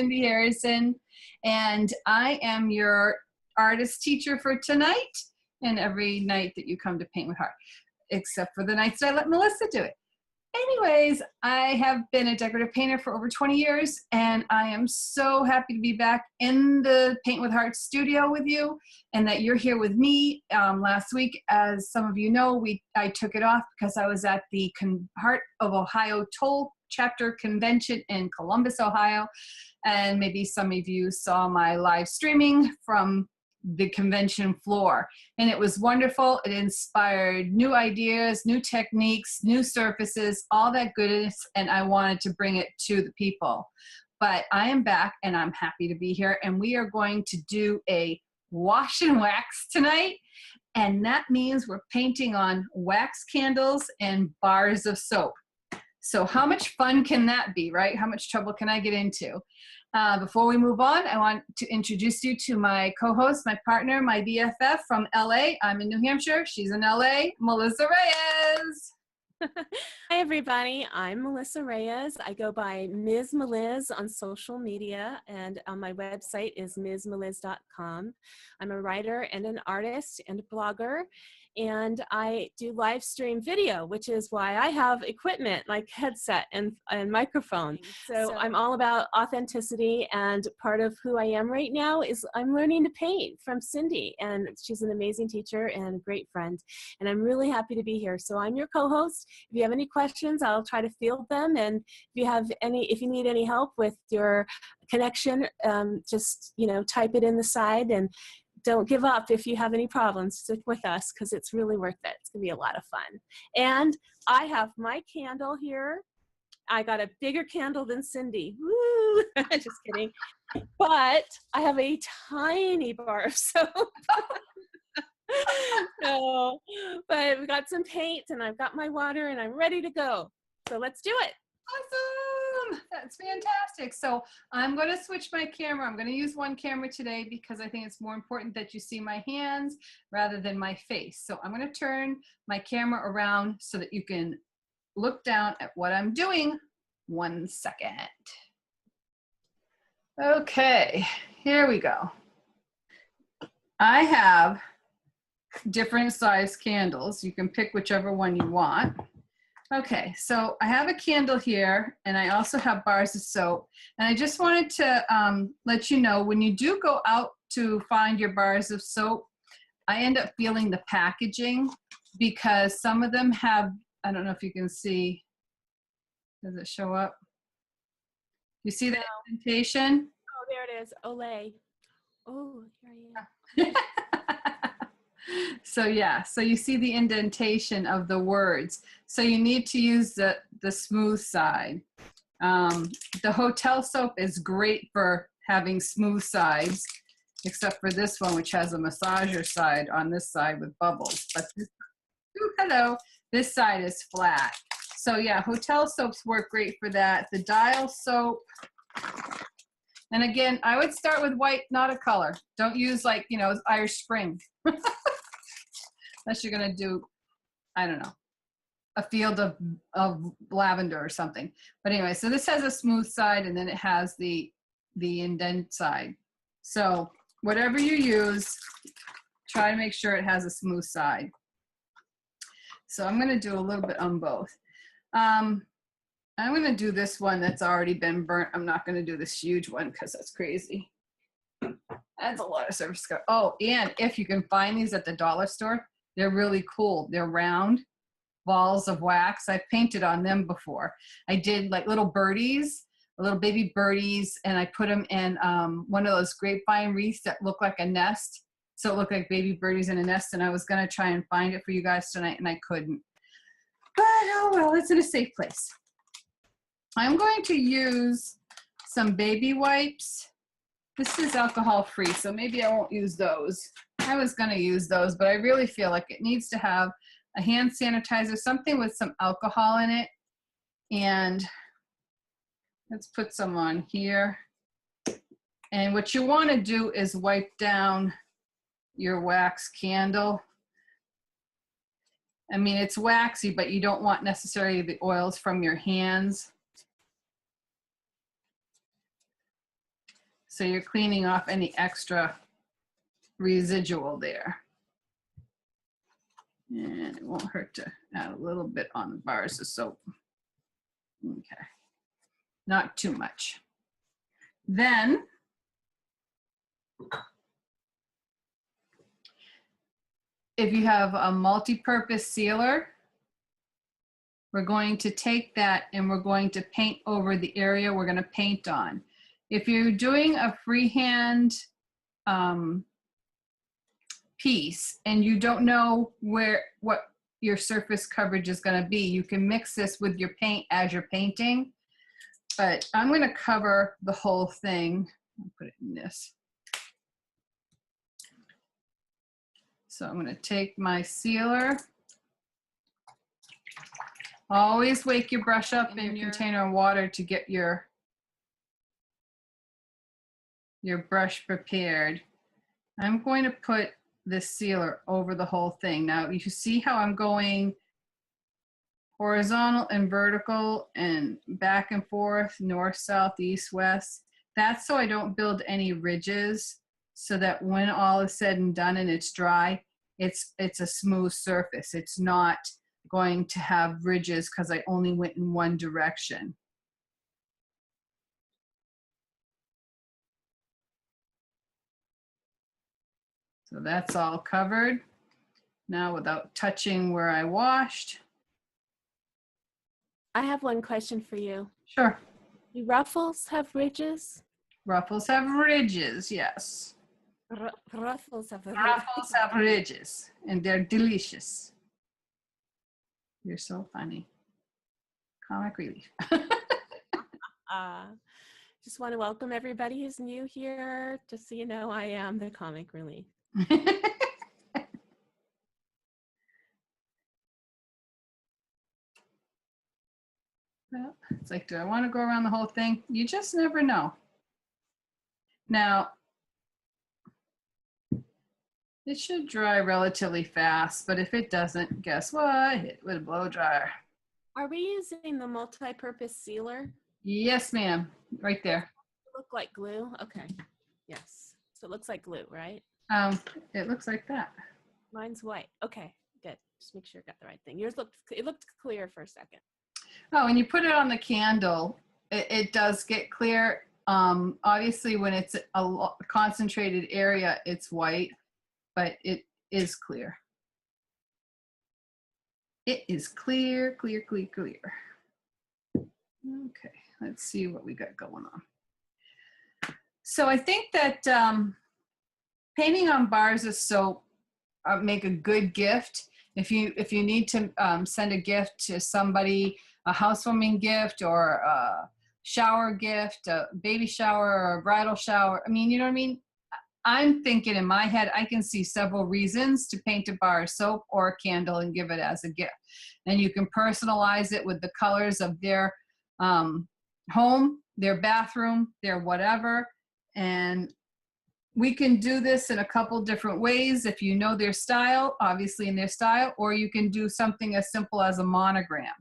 Cindy Harrison, and I am your artist teacher for tonight and every night that you come to Paint with Heart, except for the nights that I let Melissa do it. Anyways, I have been a decorative painter for over 20 years, and I am so happy to be back in the Paint with Heart studio with you, and that you're here with me. Last week, as some of you know, I took it off because I was at the Heart of Ohio Toll Chapter Convention in Columbus, Ohio, and maybe some of you saw my live streaming from the convention floor, and it was wonderful. It inspired new ideas, new techniques, new surfaces, all that goodness, and I wanted to bring it to the people. But I am back and I'm happy to be here, and we are going to do a wash and wax tonight, and that means we're painting on wax candles and bars of soap. So how much fun can that be, right? How much trouble can I get into? Before we move on, I want to introduce you to my co-host, my partner, my BFF from LA. I'm in New Hampshire. She's in LA, Melissa Reyes. Hi, everybody. I'm Melissa Reyes. I go by Ms. Meliz on social media, and on my website is msmeliz.com. I'm a writer and an artist and a blogger, and I do live stream video, which is why I have equipment like headset and microphone. So I'm all about authenticity, and part of who I am right now is I'm learning to paint from Cindy, and she's an amazing teacher and a great friend, and I'm really happy to be here. So I'm your co-host. If you have any questions, I'll try to field them, and if you need any help with your connection, just type it in the side, and don't give up if you have any problems. Stick with us because it's really worth it. It's gonna be a lot of fun. And I have my candle here. I got a bigger candle than Cindy. Woo! Just kidding. But I have a tiny bar of soap. But we got some paint, and I've got my water, and I'm ready to go. So let's do it. Awesome! That's fantastic. So I'm going to switch my camera. I'm going to use one camera today because I think it's more important that you see my hands rather than my face. So I'm going to turn my camera around so that you can look down at what I'm doing. 1 second. Okay, here we go. I have different size candles. You can pick whichever one you want. Okay, so I have a candle here, and I also have bars of soap. And I just wanted to let you know, when you do go out to find your bars of soap, I end up feeling the packaging because some of them have, I don't know if you can see, does it show up? You see that indentation? Oh, there it is, Olay. Oh, here I am. So yeah, so you see the indentation of the words. So you need to use the smooth side. The hotel soap is great for having smooth sides, except for this one, which has a massager side on this side with bubbles. But this, hello, this side is flat. So yeah, hotel soaps work great for that. The dial soap. And again, I would start with white, not a color. Don't use Irish Spring. Unless you're gonna do, I don't know, a field of lavender or something. But anyway, so this has a smooth side, and then it has the indent side. So whatever you use, try to make sure it has a smooth side. So I'm gonna do a little bit on both. I'm gonna do this one that's already been burnt. I'm not gonna do this huge one because that's crazy. That's a lot of surface cover. Oh, and if you can find these at the dollar store, they're really cool. They're round balls of wax. I've painted on them before. I did like little birdies, little baby birdies, and I put them in one of those grapevine wreaths that look like a nest. So it looked like baby birdies in a nest, and I was gonna try and find it for you guys tonight, and I couldn't. But oh well, it's in a safe place. I'm going to use some baby wipes. This is alcohol free, so maybe I won't use those. I was gonna use those, but I really feel like it needs to have a hand sanitizer, something with some alcohol in it. And let's put some on here. And what you wanna do is wipe down your wax candle. I mean, it's waxy, but you don't want necessarily the oils from your hands. So you're cleaning off any extra residual there. And it won't hurt to add a little bit on the bars of soap. Okay, not too much. Then if you have a multi-purpose sealer, we're going to take that and we're going to paint over the area we're going to paint on. If you're doing a freehand piece and you don't know what your surface coverage is going to be, you can mix this with your paint as you're painting. But I'm going to cover the whole thing. I'll put it in this. So I'm going to take my sealer. Always wake your brush up in your container of water to get your brush prepared. I'm going to put this sealer over the whole thing. Now you see how I'm going horizontal and vertical and back and forth, north, south, east, west. That's so I don't build any ridges, so that when all is said and done and it's dry, it's a smooth surface. It's not going to have ridges because I only went in one direction. So that's all covered. Now without touching where I washed. I have one question for you. Sure. Do ruffles have ridges? Ruffles have ridges, yes. Ruffles have ridges. Ruffles have ridges, and they're delicious. You're so funny. Comic relief. Just want to welcome everybody who's new here. Just so you know, I am the comic relief. Well, it's like, do I want to go around the whole thing? You just never know. Now, it should dry relatively fast, but if it doesn't, guess what? Hit it with a blow dryer. Are we using the multi-purpose sealer? Yes, ma'am. Right there. Look like glue? Okay. Yes. So it looks like glue, right? It looks like that. Mine's white. Okay, good. Just make sure I got the right thing. Yours looked clear for a second. Oh, when you put it on the candle, it does get clear. Obviously, when it's a concentrated area, it's white, but it is clear. It is clear, clear, clear, clear. Okay, let's see what we got going on. So I think that painting on bars of soap make a good gift. If you need to send a gift to somebody, a housewarming gift or a shower gift, a baby shower or a bridal shower. I mean, you know what I mean? I'm thinking in my head, I can see several reasons to paint a bar of soap or a candle and give it as a gift. And you can personalize it with the colors of their home, their bathroom, their whatever. And we can do this in a couple different ways. If you know their style, obviously in their style, or you can do something as simple as a monogram.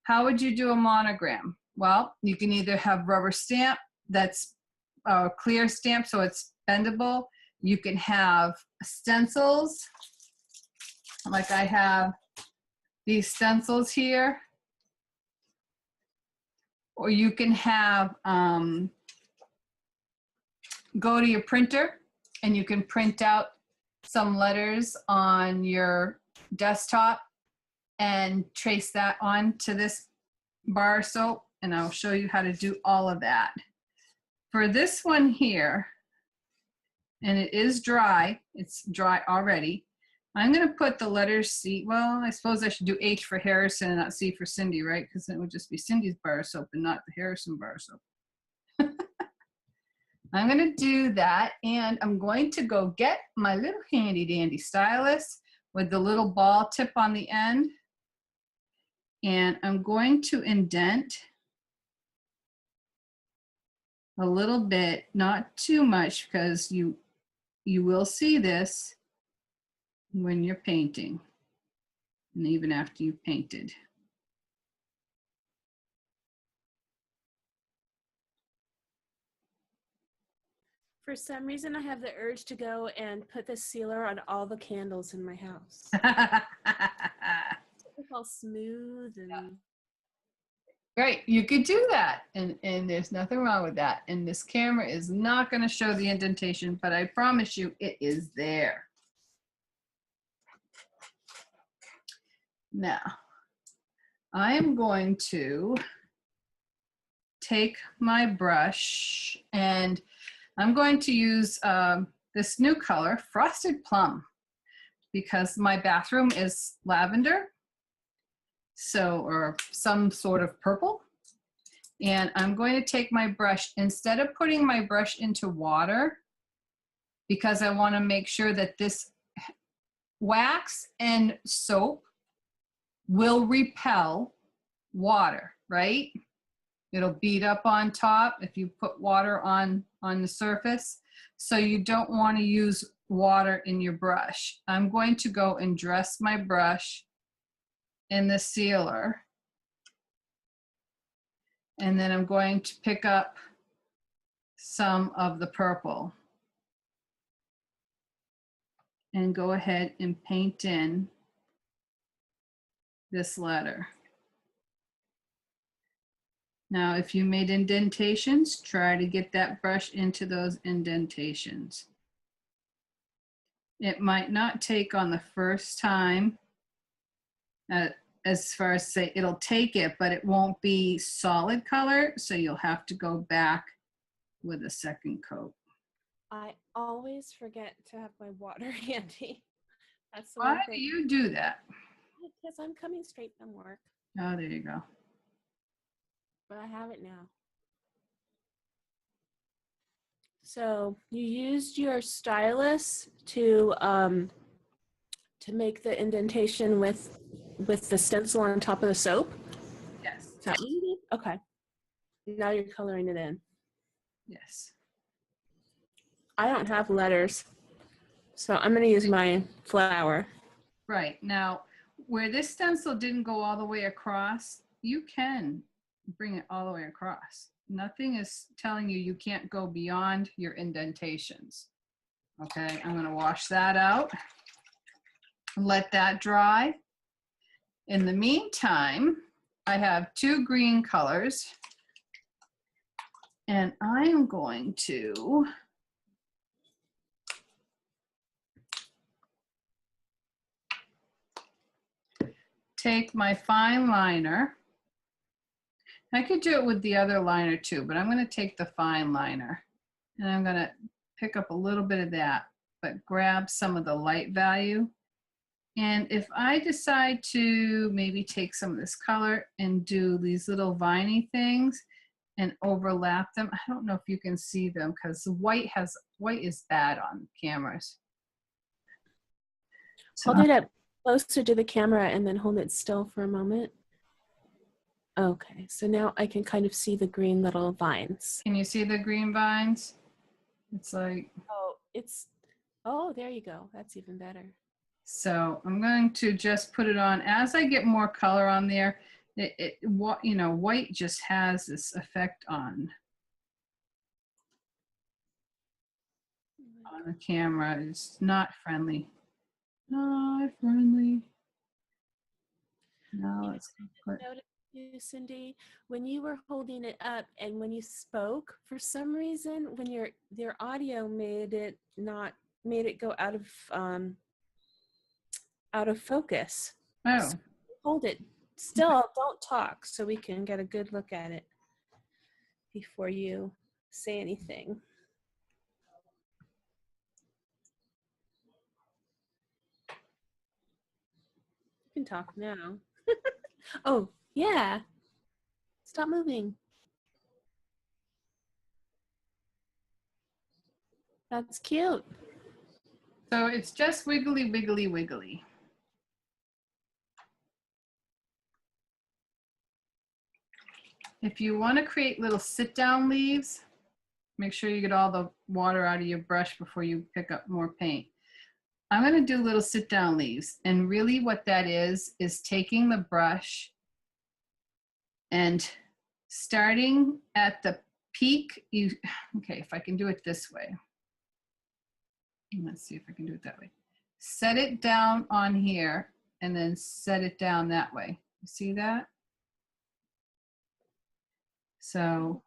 How would you do a monogram? Well, you can either have rubber stamp that's a clear stamp so it's bendable. You can have stencils, like I have these stencils here. Or you can have, go to your printer and you can print out some letters on your desktop and trace that onto this bar of soap, and I'll show you how to do all of that. For this one here, and it is dry, it's dry already, I'm going to put the letters C, well, I suppose I should do H for Harrison and not C for Cindy, right? Because then it would just be Cindy's bar of soap and not the Harrison bar of soap. I'm going to do that, and I'm going to go get my little handy dandy stylus with the little ball tip on the end, and I'm going to indent a little bit, not too much, because you will see this when you're painting and even after you've painted. For some reason, I have the urge to go and put the sealer on all the candles in my house. It's all smooth and. Right, you could do that, and there's nothing wrong with that. And this camera is not going to show the indentation, but I promise you it is there. Now, I am going to take my brush, and I'm going to use this new color, Frosted Plum, because my bathroom is lavender, so, or some sort of purple. And I'm going to take my brush, instead of putting my brush into water, because I want to make sure that this wax and soap will repel water, right? It'll bead up on top if you put water on the surface. So you don't want to use water in your brush. I'm going to go and dress my brush in the sealer. And then I'm going to pick up some of the purple and go ahead and paint in this letter. Now, if you made indentations, try to get that brush into those indentations. It might not take on the first time, as far as say, it'll take it, but it won't be solid color, so you'll have to go back with a second coat. I always forget to have my water handy. That's the Why one do thing. you do that? Because I'm coming straight from work, Oh, there you go. but I have it now. So you used your stylus to make the indentation with the stencil on top of the soap? Yes. Is that what you did? Okay. Now you're coloring it in. Yes. I don't have letters, so I'm going to use my flower. Right. Now, where this stencil didn't go all the way across, you can bring it all the way across. Nothing is telling you you can't go beyond your indentations. Okay, I'm going to wash that out and let that dry. In the meantime, I have two green colors, and I am going to take my fine liner. I could do it with the other liner too, but I'm going to take the fine liner, and I'm going to pick up a little bit of that, but grab some of the light value. And if I decide to maybe take some of this color and do these little viney things and overlap them, I don't know if you can see them because white is bad on cameras. So Hold it up closer to the camera and then hold it still for a moment. Okay, so now I can kind of see the green little vines. can you see the green vines? It's like, Oh, there you go. That's even better. so I'm going to just put it on. As I get more color on there, white just has this effect on the camera. It's not friendly. Not friendly. Now let's put. Notice you, Cindy, when you were holding it up and when you spoke, for some reason, when your audio made it go out of focus. Oh, So hold it still. Don't talk so we can get a good look at it before you say anything. You can talk now. Oh, yeah. Stop moving. That's cute. so it's just wiggly, wiggly, wiggly. If you want to create little sit-down leaves, make sure you get all the water out of your brush before you pick up more paint. I'm going to do little sit-down leaves, and really what that is taking the brush and starting at the peak. Okay, if I can do it this way. Let's see if I can do it that way. Set it down on here and then set it down that way. You see that? So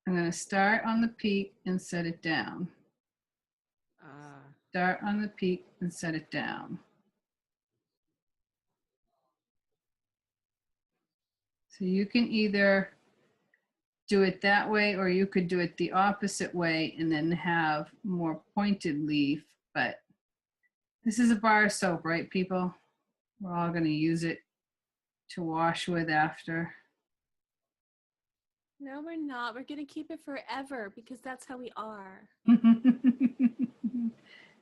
I'm going to start on the peak and set it down. Start on the peak and set it down. So you can either do it that way or you could do it the opposite way and then have more pointed leaf. But this is a bar soap, right, people? We're all going to use it to wash with after. No, we're not. We're going to keep it forever because that's how we are.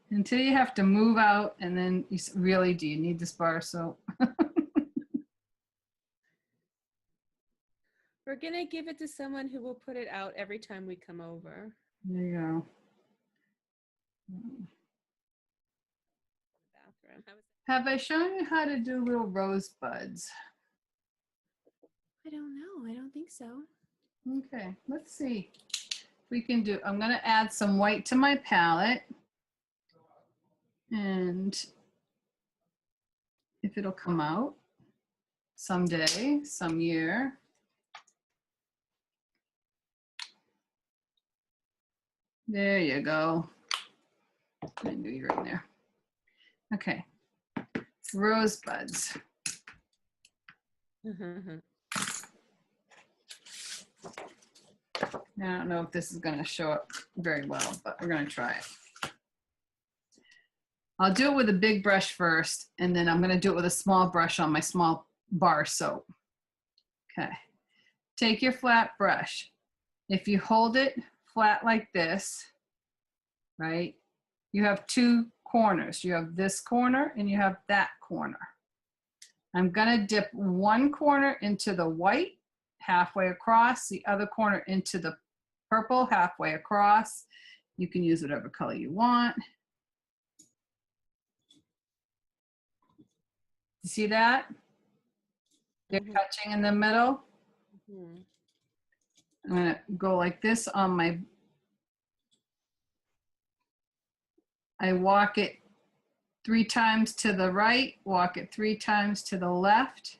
Until you have to move out, and then you really, do you need this bar soap? We're going to give it to someone who will put it out every time we come over. There you go. Bathroom. Have I shown you how to do little rosebuds? I don't know. I don't think so. Okay, let's see. We can do, I'm going to add some white to my palette. And if it'll come out someday, some year. There you go. I knew you were in there. Okay, rosebuds. I don't know if this is going to show up very well, but we're going to try it. I'll do it with a big brush first, and then I'm going to do it with a small brush on my small bar soap. Okay. Take your flat brush. If you hold it flat like this, right, you have two corners. You have this corner and you have that corner. I'm going to dip one corner into the white halfway across, the other corner into the purple halfway across. You can use whatever color you want. You see that? They're touching in the middle. I'm going to go like this on my, I walk it 3 times to the right, walk it 3 times to the left.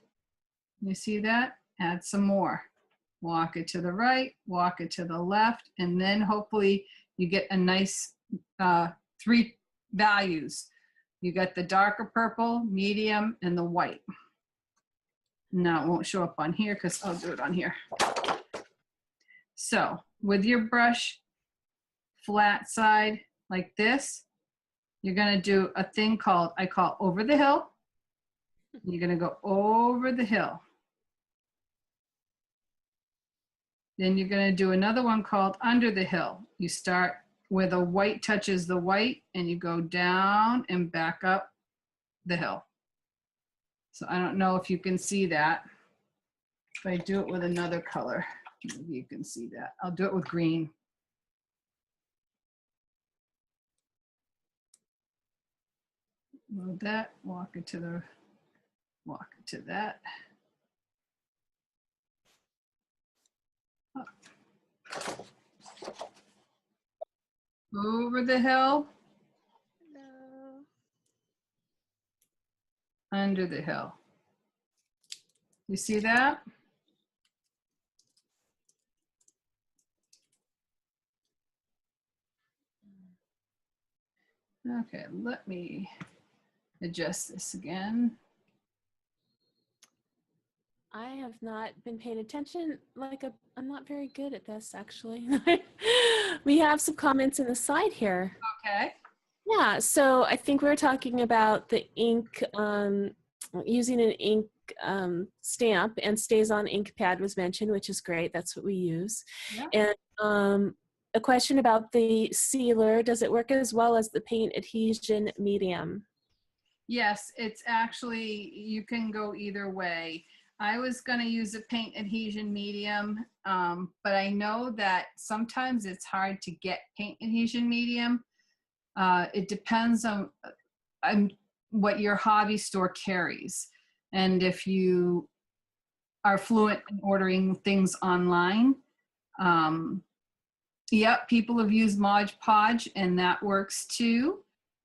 You see that? Add some more. Walk it to the right, walk it to the left, and then hopefully you get a nice 3 values. You got the darker purple, medium, and the white. Now it won't show up on here because I'll do it on here. So with your brush flat side like this, you're going to do a thing called, I call over the hill. You're going to go over the hill. Then you're going to do another one called under the hill. You start where the white touches the white and you go down and back up the hill. So I don't know if you can see that. If I do it with another color, maybe you can see that. I'll do it with green. Load that, walk it to that. Up. Over the hill. Hello. Under the hill. You see that? Okay, let me adjust this again. I have not been paying attention. I'm not very good at this, actually. We have some comments in the side here. Okay. Yeah, so I think we're talking about the ink, using an ink stamp, and stays on ink pad was mentioned, which is great. That's what we use. Yeah. And a question about the sealer. Does it work as well as the paint adhesion medium? Yes, it's actually, you can go either way. I was going to use a paint adhesion medium, but I know that sometimes it's hard to get paint adhesion medium. It depends on what your hobby store carries. And if you are fluent in ordering things online, yep, people have used Mod Podge and that works too.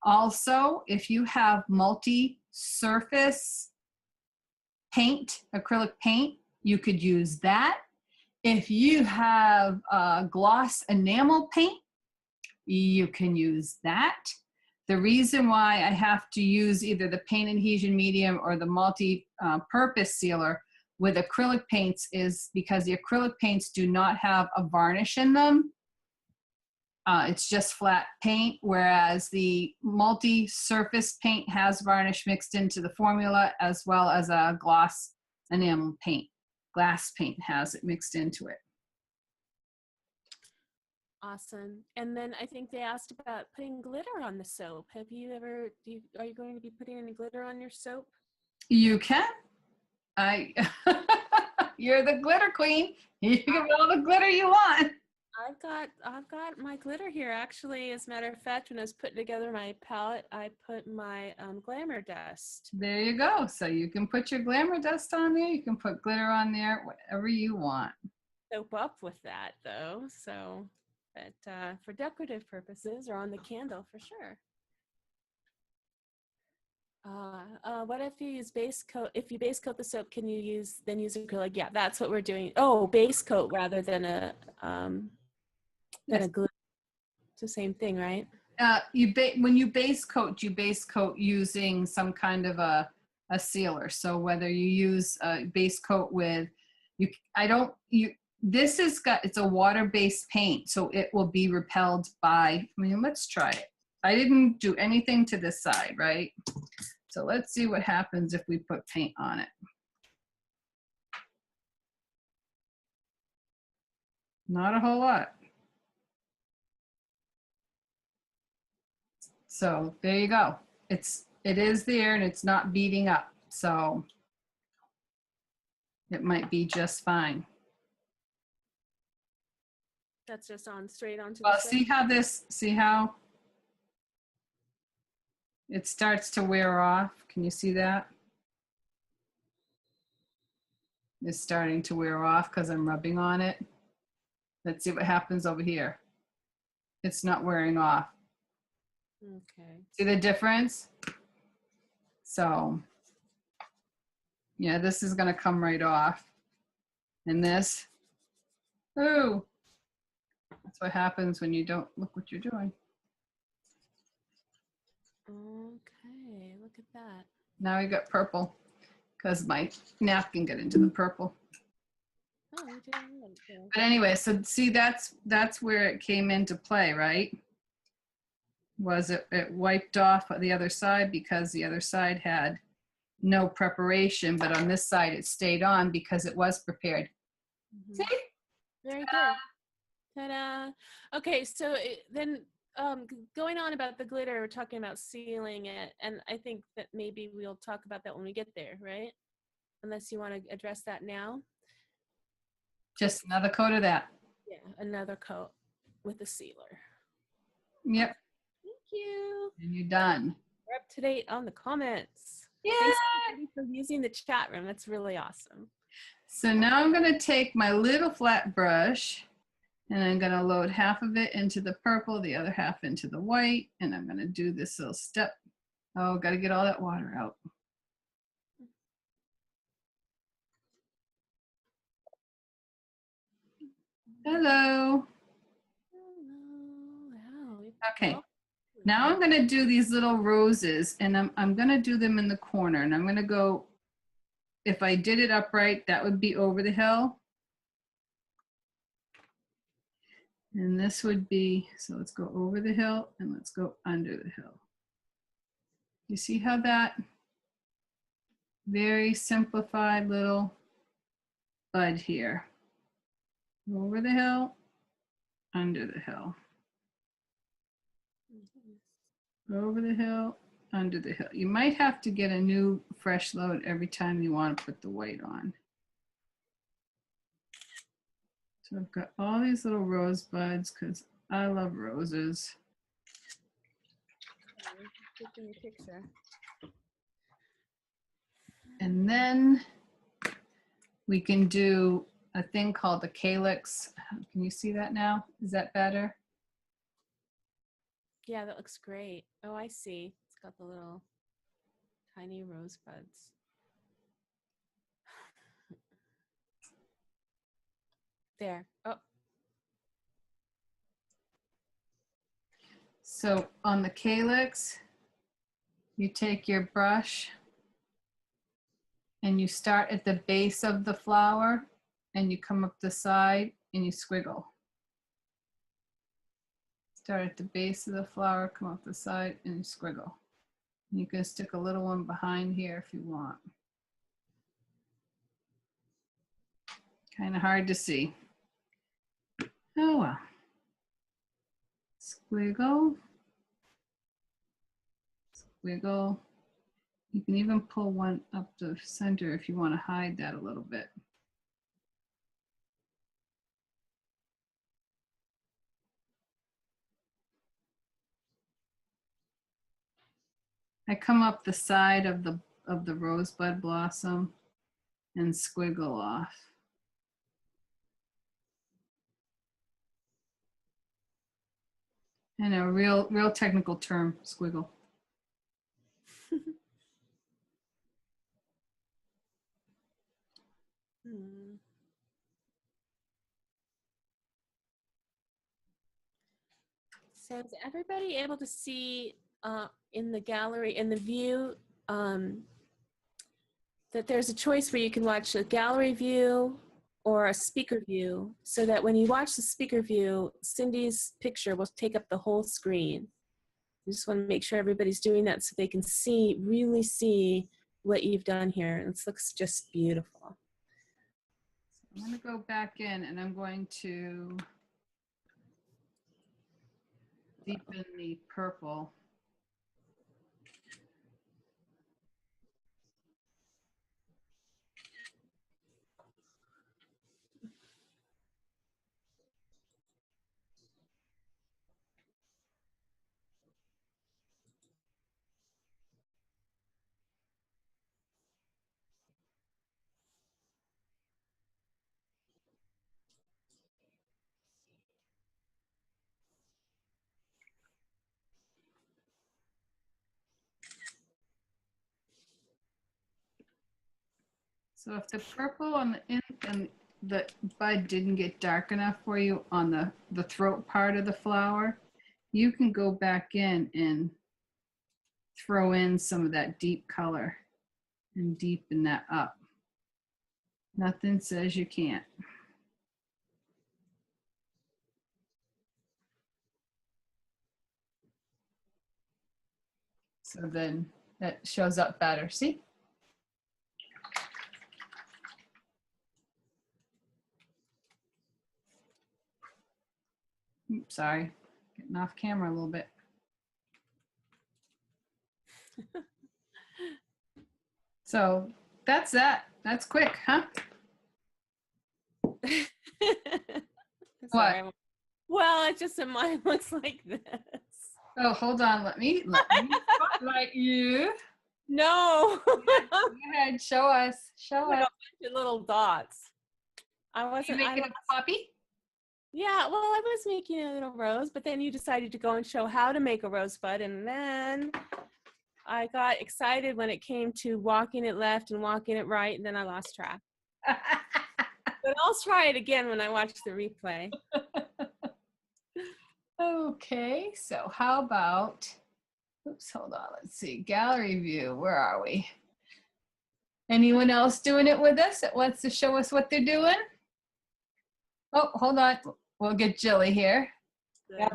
Also, if you have multi-surface paint, acrylic paint, you could use that. If you have gloss enamel paint, you can use that. The reason why I have to use either the paint adhesion medium or the multi-purpose sealer with acrylic paints is because the acrylic paints do not have a varnish in them. It's just flat paint, whereas the multi-surface paint has varnish mixed into the formula, as well as a gloss enamel paint. Glass paint has it mixed into it. Awesome. And then I think they asked about putting glitter on the soap. Have you ever, are you going to be putting any glitter on your soap? You can. You're the glitter queen. You can get all the glitter you want. I've got my glitter here. Actually, as a matter of fact, when I was putting together my palette, I put my glamour dust. There you go. So you can put your glamour dust on there. You can put glitter on there, whatever you want. Soap up with that though. So, but for decorative purposes or on the candle for sure. What if you use base coat? If you base coat the soap, can you use acrylic? Yeah, that's what we're doing. Oh, base coat rather than a glue. It's the same thing, right? When you base coat using some kind of a sealer. So whether you use a base coat with it's a water-based paint, so it will be repelled by, let's try it. I didn't do anything to this side, right? So let's see what happens if we put paint on it. Not a whole lot. So there you go. It is there and it's not beating up. So it might be just fine. That's just on straight onto Well, the see how it starts to wear off. Can you see that? It's starting to wear off because I'm rubbing on it. Let's see what happens over here. It's not wearing off. Okay. See the difference? So, yeah, this is going to come right off. And this, ooh, that's what happens when you don't look what you're doing. Okay, look at that. Now we got purple because my napkin got into the purple. Oh, we didn't want to. But anyway, so see, that's where it came into play, right? Was it wiped off the other side because the other side had no preparation, but on this side it stayed on because it was prepared. Mm-hmm. See? Very good. Ta-da. Okay, so then going on about the glitter, we're talking about sealing it, and I think that maybe we'll talk about that when we get there, right? Unless you want to address that now. Just another coat of that. Yeah, another coat with a sealer. Yep. Thank you. And you're done. We're up to date on the comments. Yeah. Thanks everybody for using the chat room. That's really awesome. So now I'm going to take my little flat brush and I'm going to load half of it into the purple, the other half into the white, and I'm going to do this little step. Oh, got to get all that water out. Hello. Okay. Now I'm going to do these little roses, and I'm going to do them in the corner, and I'm going to go, if I did it upright, that would be over the hill. And this would be, so let's go over the hill and let's go under the hill. You see how that very simplified little bud here. Over the hill, under the hill. Over the hill, under the hill. You might have to get a new fresh load every time you want to put the white on. So I've got all these little rose buds because I love roses. And then we can do a thing called the calyx. Can you see that now? Is that better? Yeah, that looks great. Oh, I see. It's got the little tiny rosebuds. There. Oh, So on the calyx, you take your brush and you start at the base of the flower and you come up the side and you squiggle. Start at the base of the flower, come up the side and you squiggle. And you can stick a little one behind here if you want. Kind of hard to see. Oh well. Squiggle. Squiggle. You can even pull one up the center if you want to hide that a little bit. I come up the side of the rosebud blossom and squiggle off. And a real technical term, squiggle. hmm. So is everybody able to see in the gallery, in the view, that there's a choice where you can watch a gallery view or a speaker view, so that when you watch the speaker view, Cindy's picture will take up the whole screen. I just want to make sure everybody's doing that so they can see, really see what you've done here. This looks just beautiful. I'm going to go back in and I'm going to deepen the purple. So if the purple on the and the bud didn't get dark enough for you on the throat part of the flower, you can go back in and throw in some of that deep color and deepen that up. Nothing says you can't. So then that shows up better. See? Oops, sorry, getting off camera a little bit. So that's that. That's quick, huh? Sorry. Well, it's just that mine looks like this. Oh, hold on. Let me spotlight you. No. Go ahead. Show us. Show us. Little dots. I You wasn't making a puppy? Yeah, well, I was making a little rose, but then you decided to go and show how to make a rosebud, and then I got excited when it came to walking it left and walking it right, and then I lost track. But I'll try it again when I watch the replay. Okay, so how about, oops, hold on, let's see, gallery view, where are we? Anyone else doing it with us that wants to show us what they're doing? Oh, hold on, we'll get Jilly here. Yeah.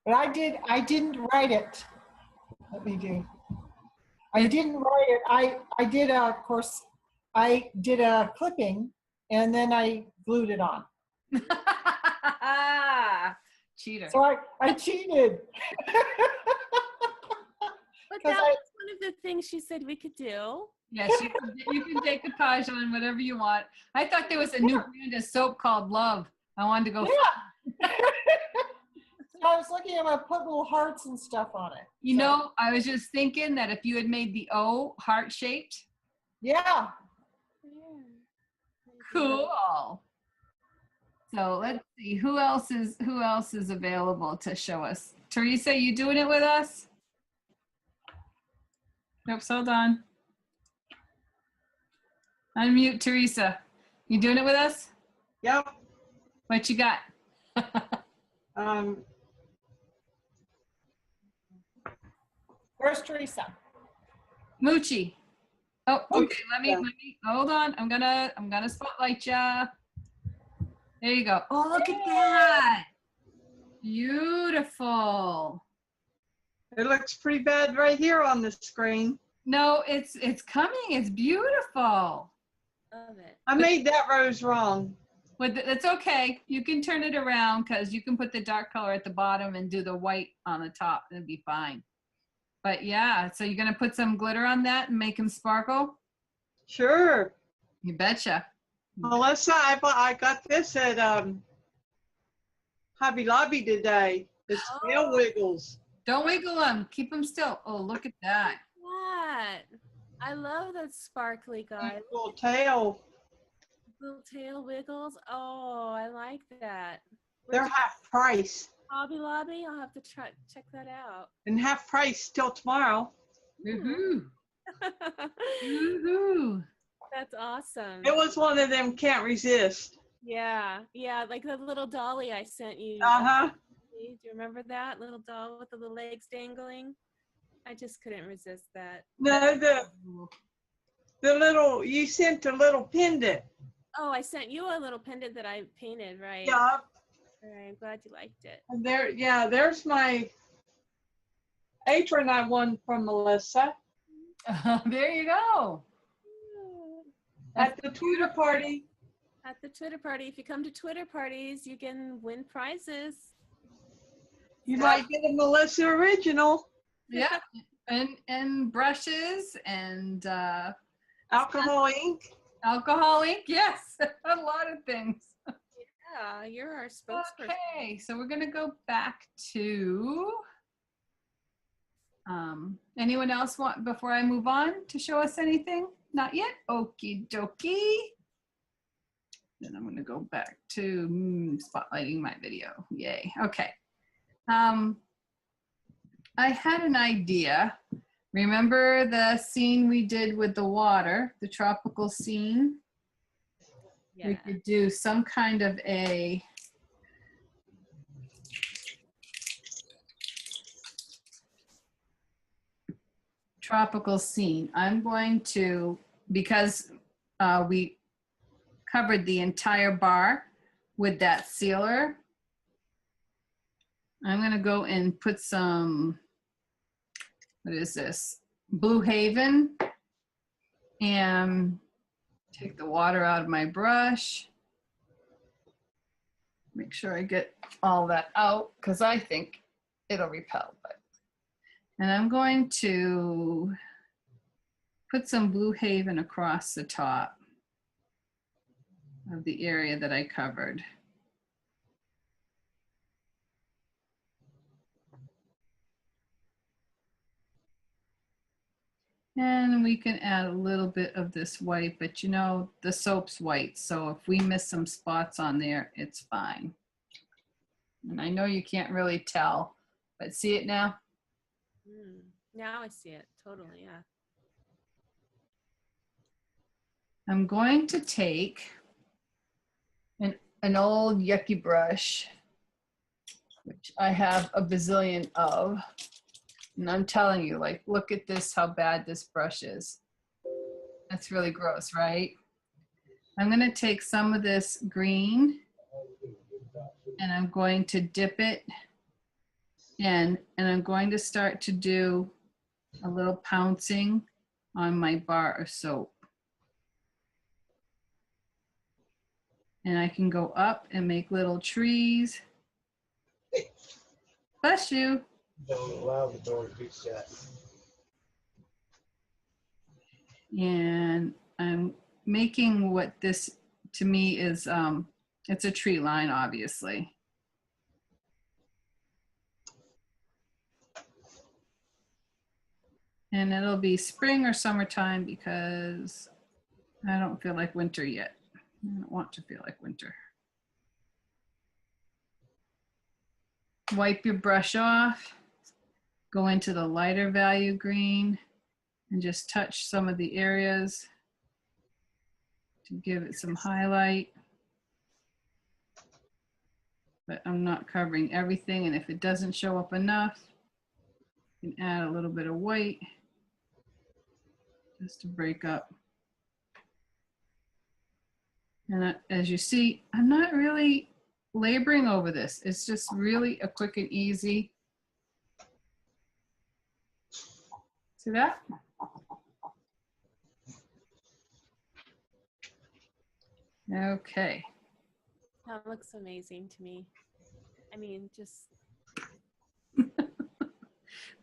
But I didn't write it. Let me do. I didn't write it. I did of course, I did a clipping and then I glued it on. Cheater. So I cheated. But that was one of the things she said we could do. Yes, you can take decoupage on whatever you want. I thought there was a new brand of soap called Love. I wanted to go. Yeah. So I was looking at, I put little hearts and stuff on it. You know, I was just thinking that if you had made the O heart shaped. Yeah. Cool. So let's see, who else is available to show us? Teresa, you doing it with us? Nope, hold on. Unmute Teresa. You doing it with us? Yep. What you got? Where's Teresa? Moochie. Oh, okay. Moochie, Let me yeah. hold on. I'm gonna spotlight ya. There you go. Oh, look at that. Beautiful. It looks pretty bad right here on the screen. No, it's coming. It's beautiful. Love it. I made that rose wrong. But it's okay. You can turn it around because you can put the dark color at the bottom and do the white on the top. It'll be fine. But yeah, so you're gonna put some glitter on that and make them sparkle? Sure. You betcha. Melissa, I got this at Hobby Lobby today. The snail wiggles. Don't wiggle them. Keep them still. Oh, look at that. What? I love that sparkly guy. Little tail. Little tail wiggles. Oh, I like that. They're half price. Hobby Lobby. I'll have to check that out. And half price till tomorrow. Woohoo. Woohoo. That's awesome. It was one of them can't resist. Yeah, yeah, like the little dolly I sent you. Uh-huh. Do you remember that little doll with the little legs dangling? I just couldn't resist that. No, the little, you sent a little pendant. Oh, I sent you a little pendant that I painted, right? Yeah. All right, I'm glad you liked it. And there, yeah, there's my apron I won from Melissa There you go. at the Twitter party. At the Twitter party. If you come to Twitter parties, you can win prizes. You might get a Melissa original. Yeah. And brushes and Alcohol ink. alcohol ink. Yes. A lot of things. Yeah, you're our spokesperson. Okay, so we're gonna go back to anyone else want before I move on to show us anything? Not yet. Okie dokie. Then I'm gonna go back to spotlighting my video. Yay. Okay. I had an idea. Remember the scene we did with the water, the tropical scene? Yeah. We could do some kind of a tropical scene. I'm going to, because we covered the entire bar with that sealer, I'm gonna go and put some, what is this? Blue Haven, and take the water out of my brush. Make sure I get all that out because I think it'll repel. And I'm going to put some Blue Haven across the top of the area that I covered. And we can add a little bit of this white, but you know, the soap's white. So if we miss some spots on there, it's fine. And I know you can't really tell, but see it now? Now I see it, totally, yeah. I'm going to take an old yucky brush, which I have a bazillion of. And I'm telling you, like, look at this, how bad this brush is. That's really gross, right? I'm gonna take some of this green and I'm going to dip it in, and I'm going to start to do a little pouncing on my bar of soap. And I can go up and make little trees. Bless you. Don't allow the door to be shut. And I'm making what this to me is, it's a tree line, obviously. And it'll be spring or summertime because I don't feel like winter yet. I don't want to feel like winter. wipe your brush off, go into the lighter value green, and just touch some of the areas to give it some highlight. But I'm not covering everything, and if it doesn't show up enough, you can add a little bit of white just to break up. And as you see, I'm not really laboring over this. It's just really a quick and easy. See that? Okay. That looks amazing to me. I mean, just.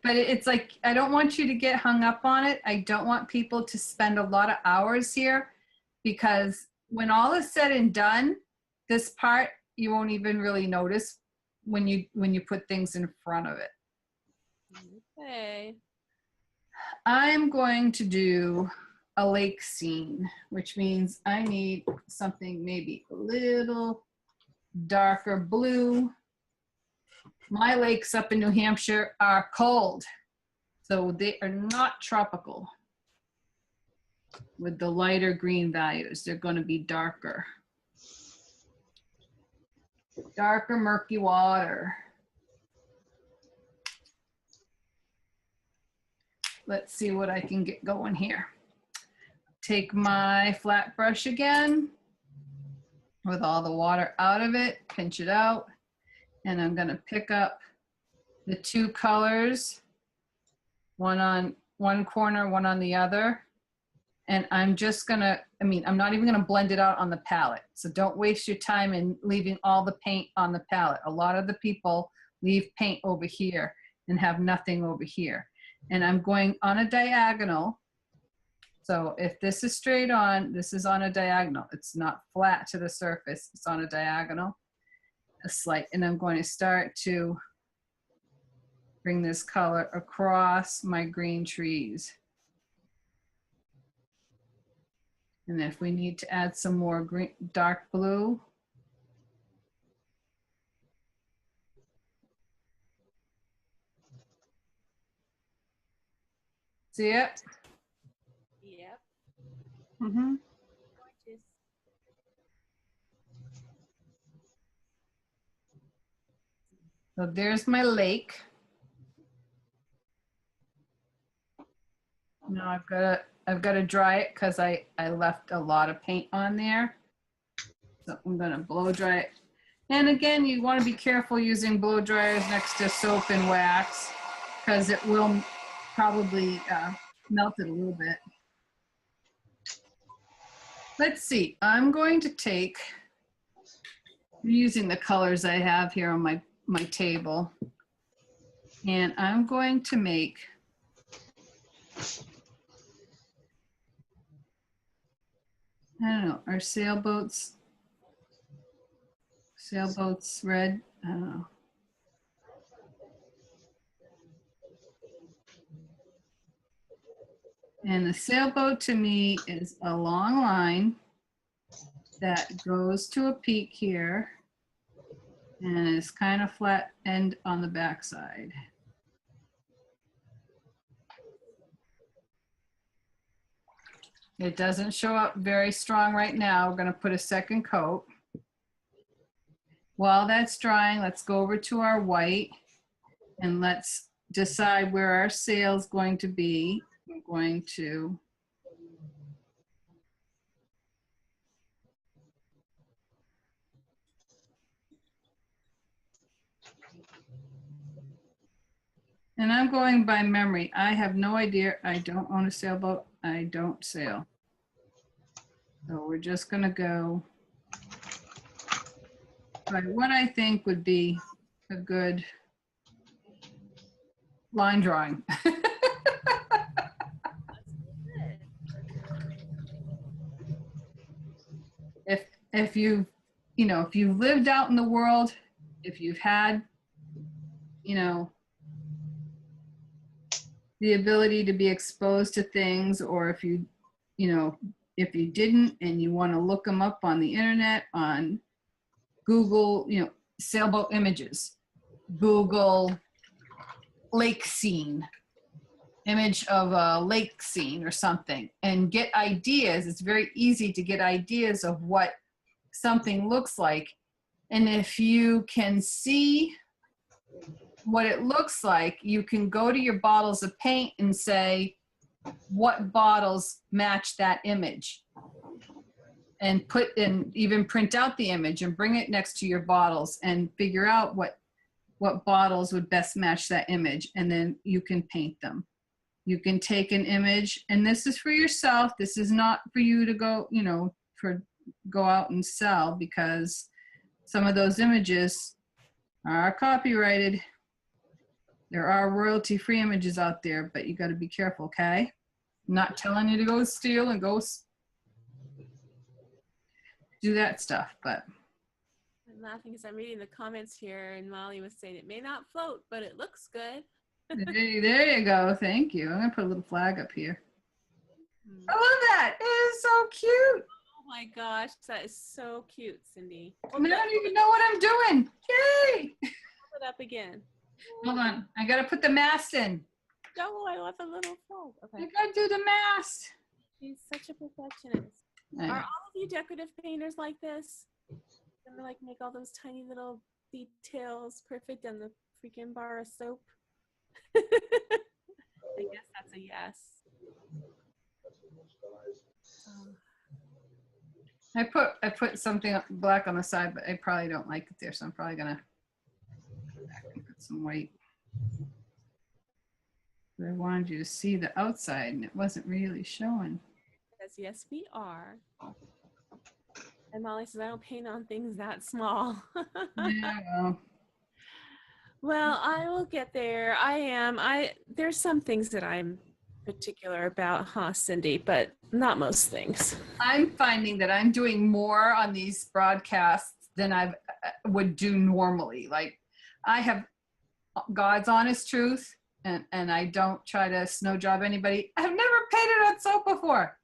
But it's like, I don't want you to get hung up on it. I don't want people to spend a lot of hours here, because when all is said and done, this part you won't even really notice when you put things in front of it. Okay. I'm going to do a lake scene, which means I need something maybe a little darker blue. My lakes up in New Hampshire are cold, so they are not tropical. With the lighter green values, they're going to be darker. Darker, murky water. Let's see what I can get going here. Take my flat brush again with all the water out of it, pinch it out, and I'm going to pick up the two colors, one on one corner, one on the other. And I'm just gonna, I'm not even gonna blend it out on the palette. So don't waste your time in leaving all the paint on the palette. A lot of the people leave paint over here and have nothing over here. And I'm going on a diagonal. So if this is straight on, this is on a diagonal. It's not flat to the surface, it's on a diagonal. A slight, and I'm going to start to bring this color across my green trees. And if we need to add some more green, dark blue. See it? Yep. Mm-hmm. Gorgeous. So there's my lake. Now I've got to dry it because I left a lot of paint on there. So I'm going to blow dry it. And again, you want to be careful using blow dryers next to soap and wax, because it will probably melt it a little bit. Let's see. I'm going to take, using the colors I have here on my table, and I'm going to make I don't know, are sailboats red? I don't know. And a sailboat to me is a long line that goes to a peak here and is kind of flat end on the backside. It doesn't show up very strong right now. We're going to put a second coat. While that's drying, let's go over to our white and let's decide where our sail's going to be. I'm going to and I'm going by memory. I have no idea. I don't own a sailboat. I don't sail. So we're just going to go by what I think would be a good line drawing. If you've lived out in the world, if you've had, the ability to be exposed to things, or if you didn't and you want to look them up on the internet, on Google, sailboat images, Google lake scene, image of a lake scene or something, and get ideas. It's very easy to get ideas of what something looks like. And if you can see what it looks like, you can go to your bottles of paint and say, what bottles match that image? And even print out the image and bring it next to your bottles and figure out what bottles would best match that image. And then you can paint them. You can take an image, and this is for yourself. This is not for you to go, go out and sell, because some of those images are copyrighted. There are royalty-free images out there, but you got to be careful, okay? I'm not telling you to go steal and go do that stuff, but. I'm laughing because I'm reading the comments here, and Molly was saying it may not float, but it looks good. There you go. Thank you. I'm going to put a little flag up here. I love that. It is so cute. Oh my gosh, that is so cute, Cindy. I don't even know what I'm doing. Yay! Hold it up again. Hold on. I got to put the mast in. Oh, I love the little flag. Okay. I got to do the mast. She's such a perfectionist. Are all of you decorative painters like this? They like make all those tiny little details perfect on the freaking bar of soap? I guess that's a yes. I put something black on the side, but I probably don't like it there, so I'm probably gonna put some white. But I wanted you to see the outside, and it wasn't really showing. Yes, we are. And Molly says, I don't paint on things that small. Yeah, well. Well, I will get there. There's some things that I'm particular about, Cindy, but not most things. I'm finding that I'm doing more on these broadcasts than I would do normally. Like, I have God's honest truth, and I don't try to snow job anybody. I've never painted on soap before.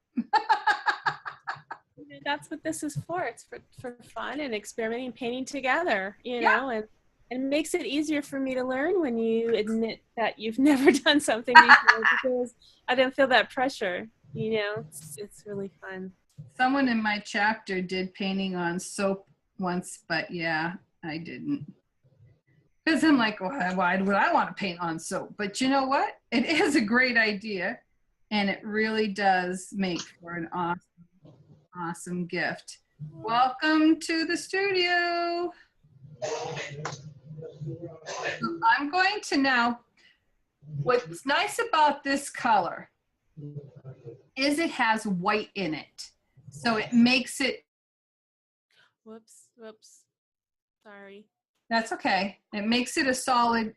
That's what this is for. It's for fun and experimenting, painting together, you know, and it makes it easier for me to learn when you admit that you've never done something before, because I don't feel that pressure, it's really fun. Someone in my chapter did painting on soap once, but yeah, I didn't. Because I'm like, why would I want to paint on soap? But you know what? It is a great idea, and it really does make for an awesome gift. Welcome to the studio. I'm going to now, what's nice about this color is it has white in it. So it makes it. Whoops. Sorry. That's okay. It makes it a solid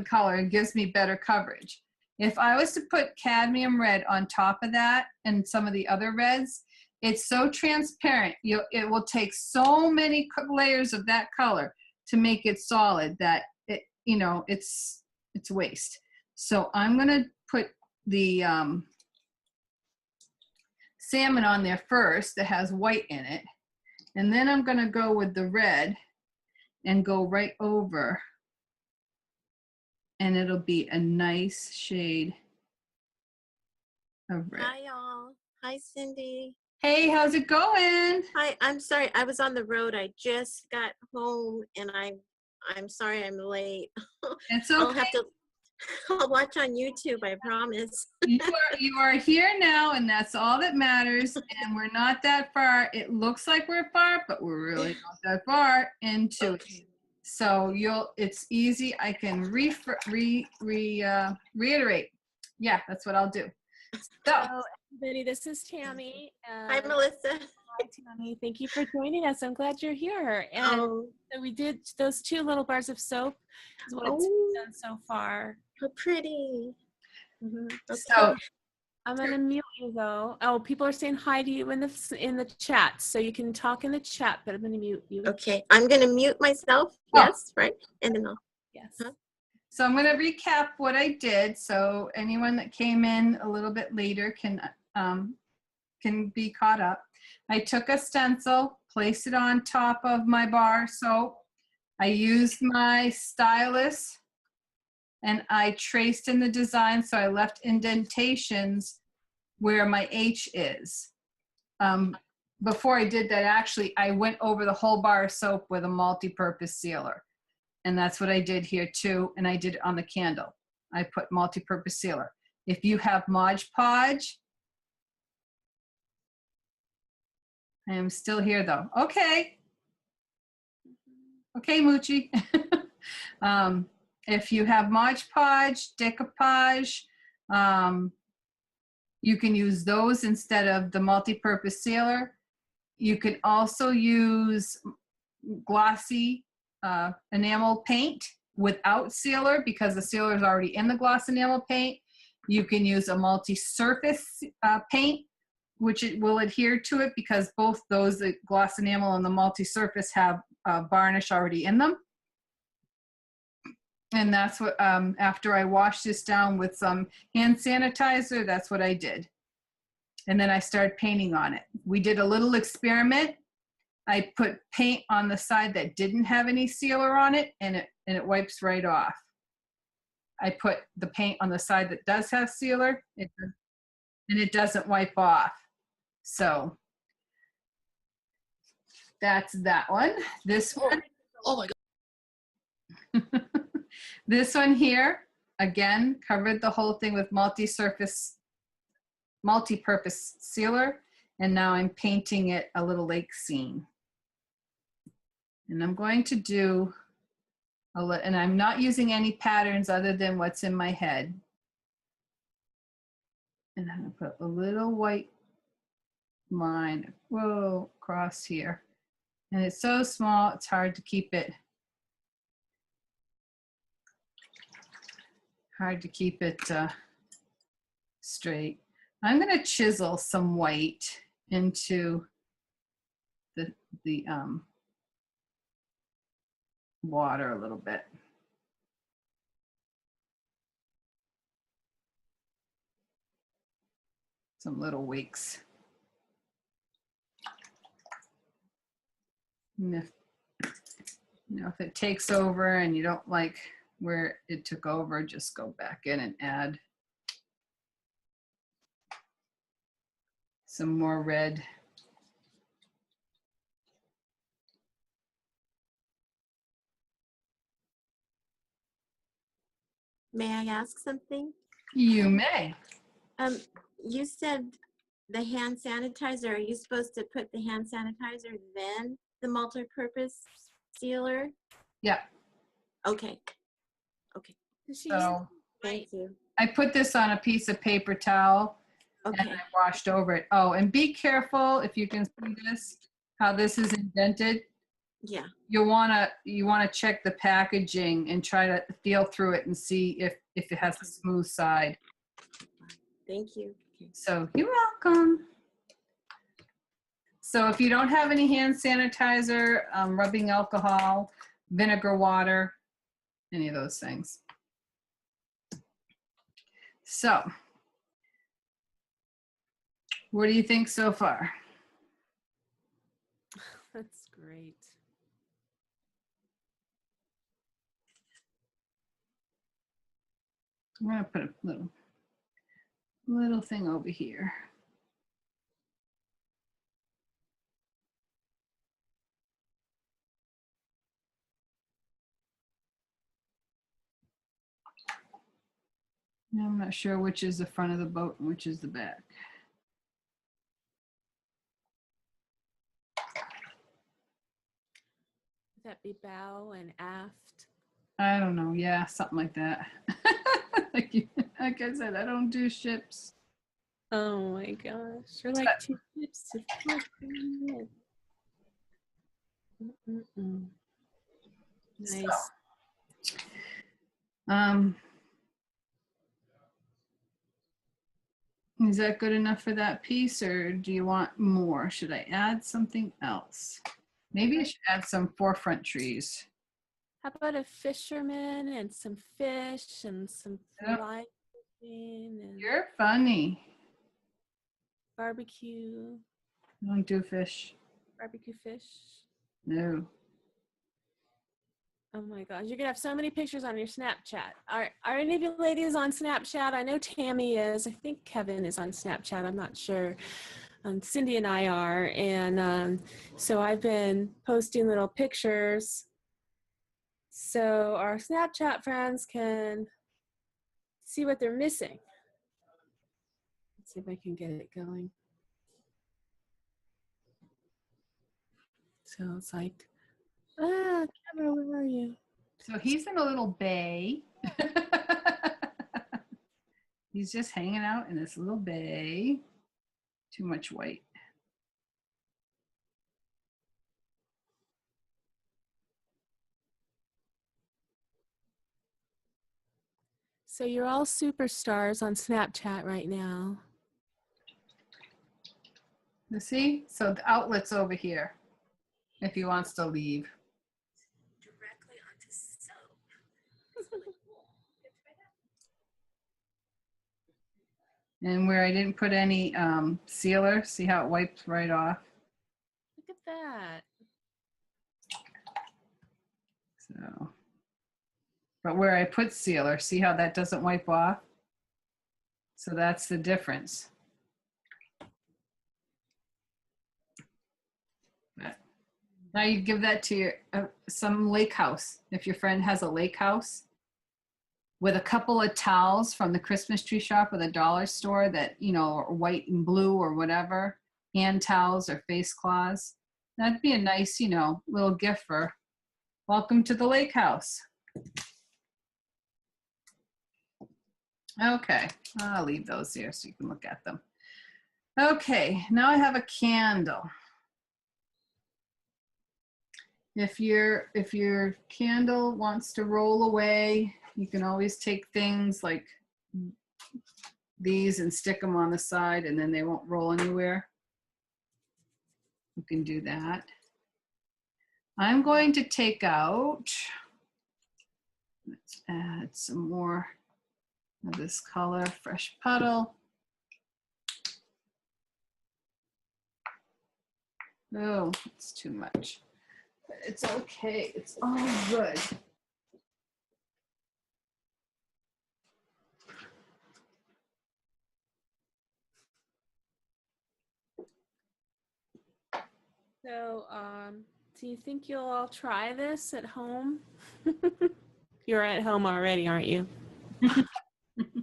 color and gives me better coverage. If I was to put cadmium red on top of that and some of the other reds, it's so transparent. It will take so many layers of that color to make it solid that it's waste. So I'm gonna put the salmon on there first that has white in it, and then I'm gonna go with the red and go right over, and it'll be a nice shade of red. Hi, y'all. Hi, Cindy. Hey, how's it going? Hi, I'm sorry. I was on the road. I just got home, and I'm sorry I'm late. It's okay. I'll have to. I'll watch on YouTube. I promise. You are here now, and that's all that matters. And we're not that far. It looks like we're far, but we're really not that far into it. So it's easy. I can reiterate. Yeah, that's what I'll do. So, everybody, this is Tammy. Hi, Melissa. Hi, Tammy. Thank you for joining us. I'm glad you're here. And so we did those 2 little bars of soap. Is what it's done so far. How pretty. Mm-hmm. Okay. So I'm gonna mute you though. Oh, people are saying hi to you in the chat, so you can talk in the chat. But I'm gonna mute you. Okay, I'm gonna mute myself. Yes, right, and then I'll. Yes. Huh? So I'm going to recap what I did, so anyone that came in a little bit later can be caught up. I took a stencil, placed it on top of my bar soap. I used my stylus and I traced in the design, so I left indentations where my H is. Before I did that, actually, I went over the whole bar of soap with a multi-purpose sealer. And that's what I did here too, and I did it on the candle. I put multi-purpose sealer. If you have Mod Podge, I am still here though. Okay. Okay, Moochie. If you have Mod Podge, decoupage, you can use those instead of the multi-purpose sealer. You can also use glossy enamel paint without sealer because the sealer is already in the gloss enamel paint. You can use a multi-surface paint, which it will adhere to it because both those, the gloss enamel and the multi-surface, have varnish already in them. And that's what, after I washed this down with some hand sanitizer, that's what I did. And then I started painting on it. We did a little experiment. I put paint on the side that didn't have any sealer on it, and it wipes right off. I put the paint on the side that does have sealer, and it doesn't wipe off. So that's that one. This one. Oh my God. This one here, again, covered the whole thing with multi-purpose sealer, and now I'm painting it a little lake scene. And I'm going to do, and I'm not using any patterns other than what's in my head. And I'm going to put a little white line, whoa, across here. And it's so small, it's hard to keep it, straight. I'm going to chisel some white into the water a little bit. Some little wicks. And if it takes over and you don't like where it took over, just go back in and add some more red. May I ask something? You may. You said the hand sanitizer. Are you supposed to put the hand sanitizer then the multi-purpose sealer? Yeah. Okay. Okay. So Thank you. I put this on a piece of paper towel and Okay. I washed over it. Oh, and be careful if you can see this, how this is indented. Yeah. You wanna check the packaging and try to feel through it and see if it has a smooth side. Thank you. Okay. So you're welcome. So if you don't have any hand sanitizer, rubbing alcohol, vinegar water, any of those things. So what do you think so far? That's great. I'm gonna put a little thing over here. Now I'm not sure which is the front of the boat and which is the back. Would that be bow and aft? I don't know. Yeah, something like that. Like I said, I don't do ships. Oh my gosh. You're like two ships to Nice. Is that good enough for that piece, or do you want more? Should I add something else? Maybe I should add some forefront trees. How about a fisherman and some fish and some Yep. fly fishing and You're funny. barbecue, I don't do fish. barbecue fish? No. Oh my gosh, you're gonna have so many pictures on your Snapchat. Are any of you ladies on Snapchat? I know Tammy is. I think Kevin is on Snapchat. I'm not sure. Cindy and I are, and so I've been posting little pictures so our Snapchat friends can see what they're missing. Let's see if I can get it going. So it's like, camera, where are you? So he's in a little bay. He's just hanging out in this little bay. Too much white. So you're all superstars on Snapchat right now. You see? So the outlet's over here if he wants to leave. Directly onto soap. And where I didn't put any sealer, see how it wipes right off? Look at that. So, but where I put sealer, see how that doesn't wipe off? So that's the difference. But now you give that to your, some lake house. If your friend has a lake house with a couple of towels from the Christmas tree shop or the dollar store that, you know, are white and blue or whatever, hand towels or face cloths, that'd be a nice, you know, little gift for welcome to the lake house. Okay, I'll leave those here so you can look at them. Okay, now I have a candle. If your candle wants to roll away, you can always take things like these and stick them on the side and then they won't roll anywhere. You can do that. I'm going to take out, let's add some more of this color, Fresh Puddle. Oh, it's too much. But it's okay, it's all good. So, do you think you'll all try this at home? You're at home already, aren't you? There we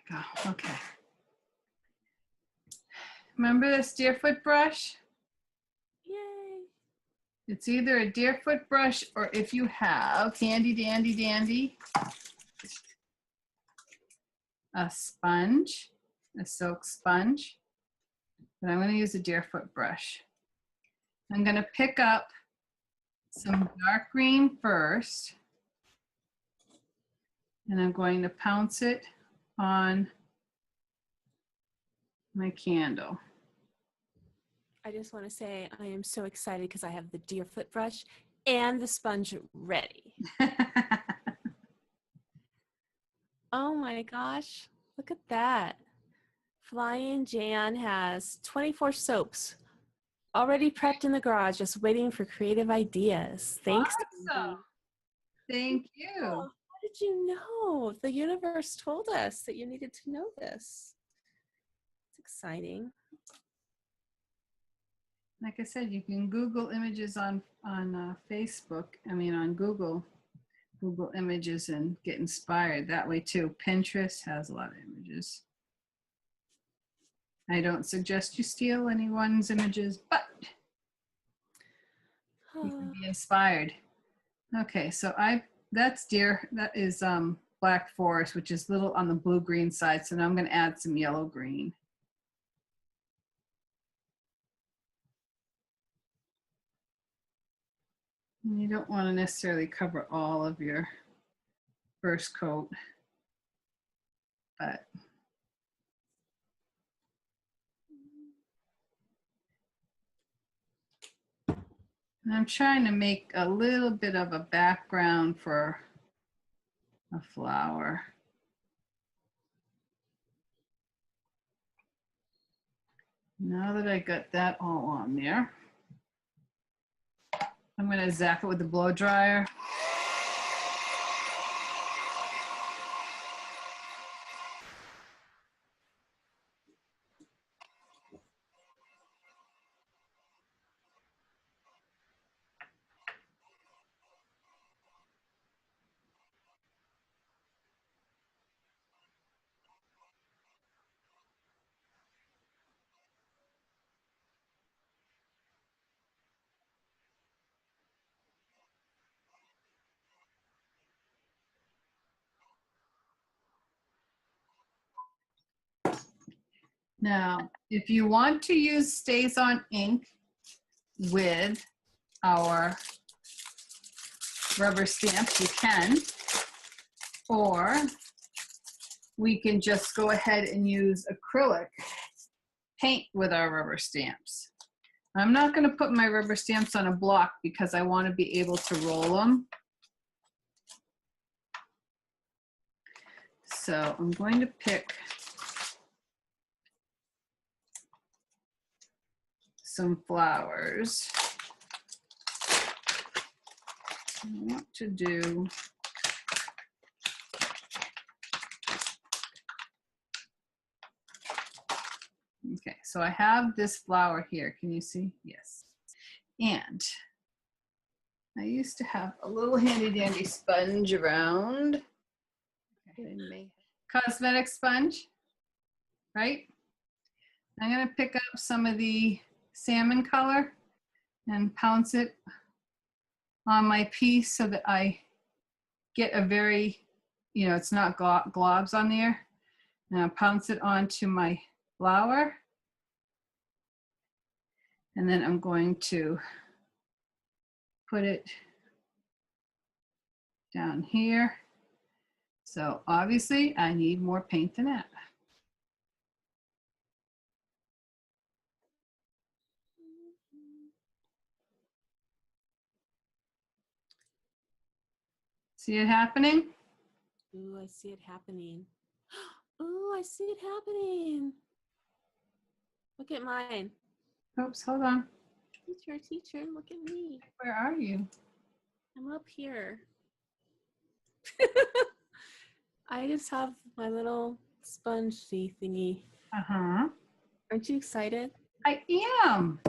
go, okay. Remember this Deerfoot brush? Yay! It's either a Deerfoot brush or if you have handy dandy a sponge, a silk sponge. But I'm going to use a Deerfoot brush. I'm going to pick up some dark green first, and I'm going to pounce it on my candle. I just want to say I am so excited because I have the Deerfoot brush and the sponge ready. Oh my gosh, look at that. Flying Jan has 24 soaps already prepped in the garage, just waiting for creative ideas. Thanks. Awesome. Thank you. Oh, how did you know? The universe told us that you needed to know this. It's exciting. Like I said, you can Google images on Facebook. I mean, on Google Images and get inspired that way too. Pinterest has a lot of images. I don't suggest you steal anyone's images, but you can be inspired. Okay, so that is Black Forest, which is little on the blue-green side. So now I'm going to add some yellow-green. You don't want to necessarily cover all of your first coat, but and I'm trying to make a little bit of a background for a flower. Now that I got that all on there, I'm gonna zap it with the blow dryer. Now, if you want to use Stays On ink with our rubber stamps, you can. Or we can just go ahead and use acrylic paint with our rubber stamps. I'm not going to put my rubber stamps on a block because I want to be able to roll them. So I'm going to pick some flowers. I want to do okay, so I have this flower here. Can you see? Yes. And I used to have a little handy dandy sponge around. Cosmetic sponge, right? I'm gonna pick up some of the salmon color and pounce it on my piece so that I get a very, you know, it's not globs on there. And I'll pounce it onto my flower. And then I'm going to put it down here. So obviously I need more paint than that. See it happening? Ooh, I see it happening. Ooh, I see it happening. Look at mine. Oops, hold on. Teacher, look at me. Where are you? I'm up here. I just have my little sponge thingy. Uh-huh. Aren't you excited? I am.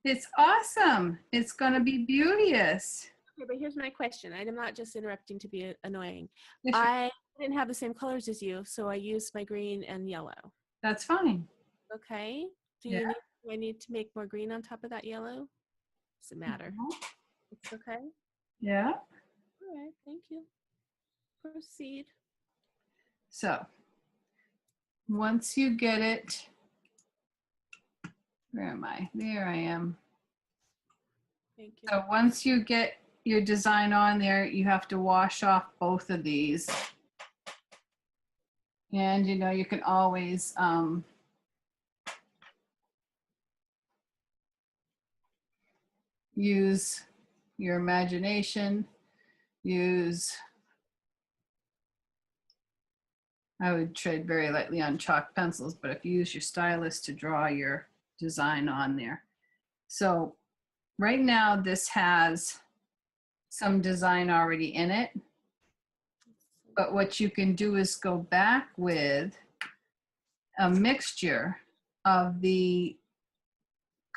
It's awesome. It's gonna be beauteous. Okay, but here's my question. I'm not just interrupting to be annoying. Yes, sure. I didn't have the same colors as you, so I used my green and yellow. That's fine. Okay. Yeah. Do I need to make more green on top of that yellow? Does it matter? Mhm. It's okay. Yeah. All right. Thank you. Proceed. So once you get it, where am I? There I am. Thank you. So once you get your design on there, you have to wash off both of these. And you know, you can always use your imagination, I would tread very lightly on chalk pencils, but if you use your stylus to draw your design on there. So right now this has some design already in it, but what you can do is go back with a mixture of the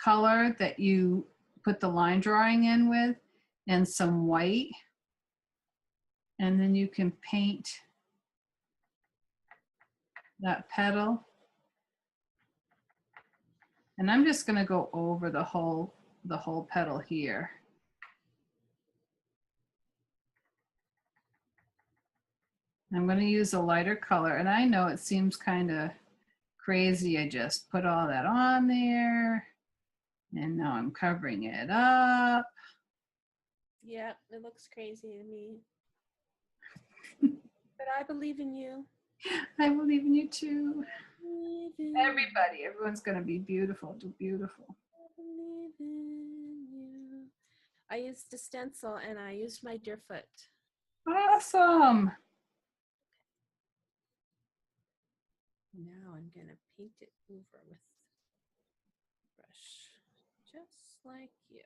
color that you put the line drawing in with and some white, and then you can paint that petal. And I'm just going to go over the whole petal here. I'm going to use a lighter color, and I know it seems kind of crazy. I just put all that on there, and now I'm covering it up. Yep, it looks crazy to me. But I believe in you. I believe in you too. Believe in Everybody, everyone's going to be beautiful, do beautiful. I believe in you. I used a stencil and I used my Deerfoot. Awesome. Now I'm going to paint it over with brush, just like you.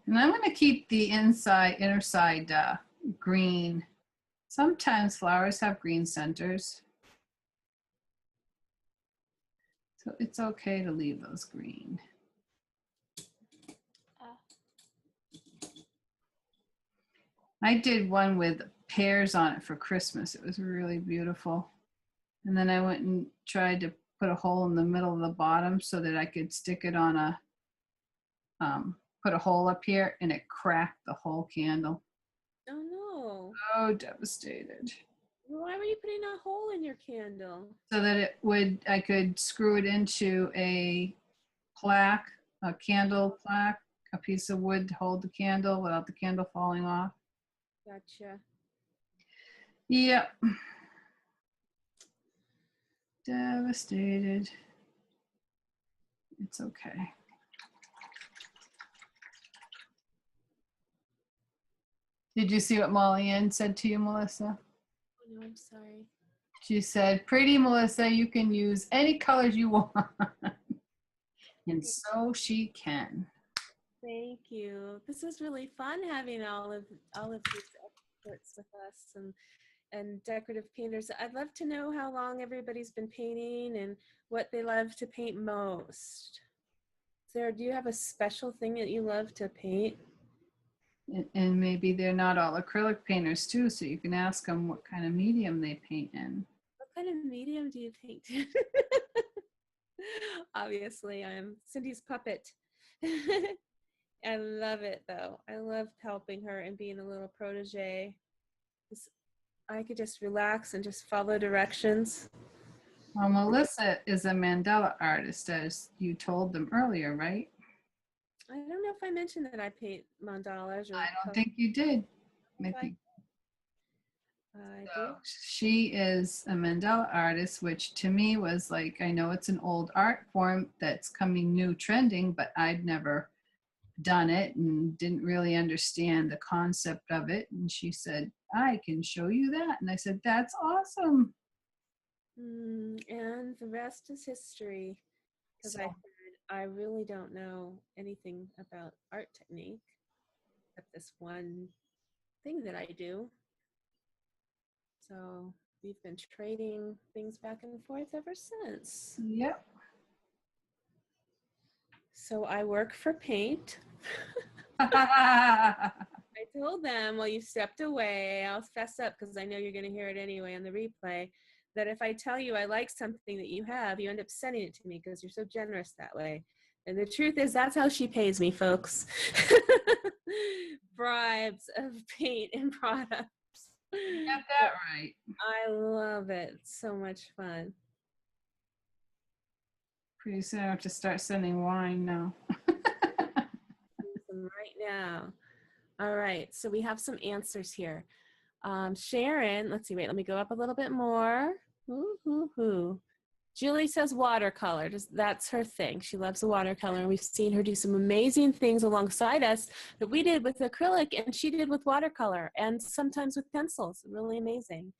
And I'm going to keep the inner side green. Sometimes flowers have green centers. So it's okay to leave those green. I did one with pears on it for Christmas. It was really beautiful. And then I went and tried to put a hole in the middle of the bottom so that I could stick it on a, put a hole up here, and it cracked the whole candle. Oh no. Oh, devastated. Why were you putting a hole in your candle? So that it would, I could screw it into a plaque, a candle plaque, a piece of wood to hold the candle without the candle falling off. Gotcha. Yep. Devastated. It's okay. Did you see what Molly Ann said to you, Melissa? Oh no, I'm sorry. She said, pretty Melissa, you can use any colors you want. And so she can. Thank you. This is really fun having all of these experts with us and decorative painters. I'd love to know how long everybody's been painting and what they love to paint most. Sarah, do you have a special thing that you love to paint? And maybe they're not all acrylic painters too, so you can ask them what kind of medium they paint in. What kind of medium do you paint? Obviously, I'm Cindy's puppet. I love it though. I love helping her and being a little protege. I could just relax and just follow directions. Well, Melissa is a mandala artist, as you told them earlier, right? I don't know if I mentioned that I paint mandalas. Or I don't think you did. I think I so. do. She is a mandala artist, which to me was like, I know it's an old art form that's coming new trending, but I'd never done it and didn't really understand the concept of it. And she said, I can show you that. And I said, that's awesome. And the rest is history. Because I really don't know anything about art technique except this one thing that I do. So we've been trading things back and forth ever since. Yep. So I work for paint. I I told them, well, you stepped away. I'll fess up because I know you're going to hear it anyway on the replay, that if I tell you I like something that you have, you end up sending it to me because you're so generous that way. And the truth is, that's how she pays me, folks. Bribes of paint and products. You got that right. I love it. It's so much fun. Pretty soon I have to start sending wine now. Right now. All right, so we have some answers here. Sharon, let's see, wait, let me go up a little bit more. Julie says watercolor. That's her thing. She loves the watercolor, and we've seen her do some amazing things alongside us that we did with acrylic and she did with watercolor and sometimes with pencils. Really amazing.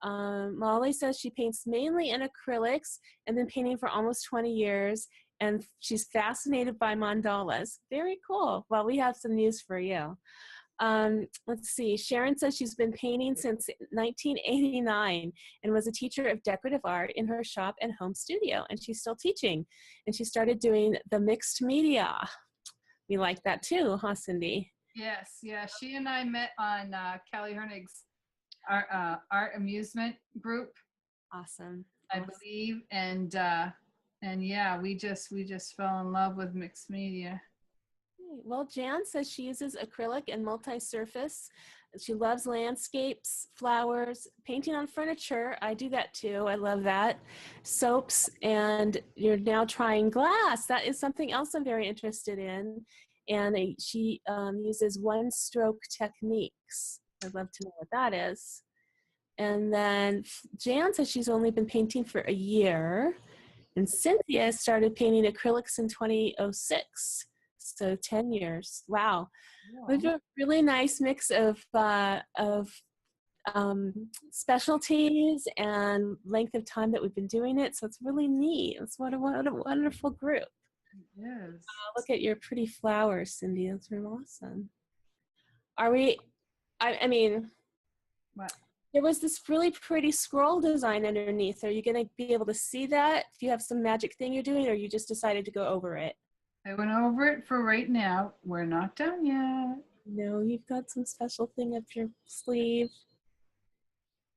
Molly says she paints mainly in acrylics and been painting for almost 20 years, and she's fascinated by mandalas. Very cool. Well, we have some news for you. Let's see. Sharon says she's been painting since 1989 and was a teacher of decorative art in her shop and home studio, and she's still teaching. And she started doing the mixed media. We like that too, huh, Cindy? Yes, yeah. She and I met on Kelly Hernig's art amusement group. Awesome. I believe, and yeah, we just fell in love with mixed media. Well, Jan says she uses acrylic and multi-surface. She loves landscapes, flowers, painting on furniture. I do that too. I love that. Soaps, and you're now trying glass. That is something else I'm very interested in. And she uses one-stroke techniques. I'd love to know what that is. And then Jan says she's only been painting for a year. And Cynthia started painting acrylics in 2006. So 10 years. Wow. We have a really nice mix of specialties and length of time that we've been doing it. So it's really neat. It's what a wonderful group. Yes. Look at your pretty flowers, Cindy. Those are awesome. Are we, I mean, What? there was this really pretty scroll design underneath. Are you going to be able to see that? Do you have some magic thing you're doing, or you just decided to go over it? I went over it for right now. We're not done yet. No, you've got some special thing up your sleeve.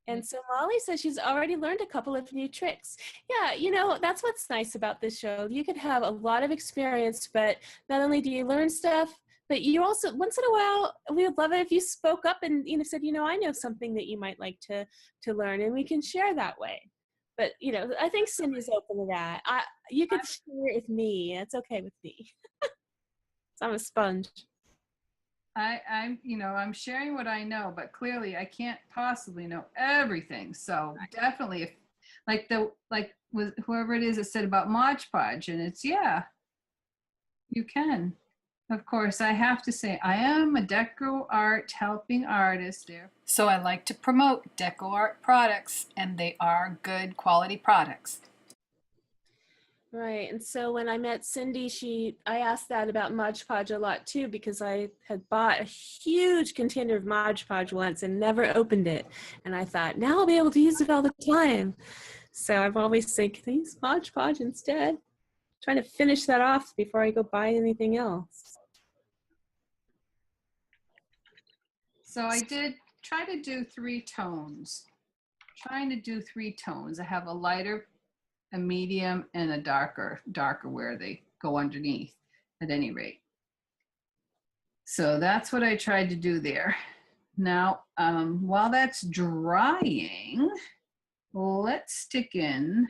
And so Molly says she's already learned a couple of new tricks. Yeah, you know, that's what's nice about this show. You could have a lot of experience, but not only do you learn stuff, but you also, once in a while, we would love it if you spoke up and, you know, said, you know, I know something that you might like to learn, and we can share that way. But, you know, I think Cindy's open to that. You could share it with me. It's okay with me. So I'm a sponge. I'm sharing what I know, but clearly I can't possibly know everything. So definitely, if with whoever it is that said about Mod Podge, and it's you can. Of course, I have to say I am a deco art helping artist there, so I like to promote deco art products, and they are good quality products. Right. And so when I met Cindy, I asked that about Mod Podge a lot too, because I had bought a huge container of Mod Podge once and never opened it. And I thought, now I'll be able to use it all the time. So I've always said, can I use Mod Podge instead? Trying to finish that off before I go buy anything else. So I did try to do 3 tones. Trying to do 3 tones. I have a lighter, a medium, and a darker where they go underneath at any rate. So that's what I tried to do there. Now, while that's drying, let's stick in,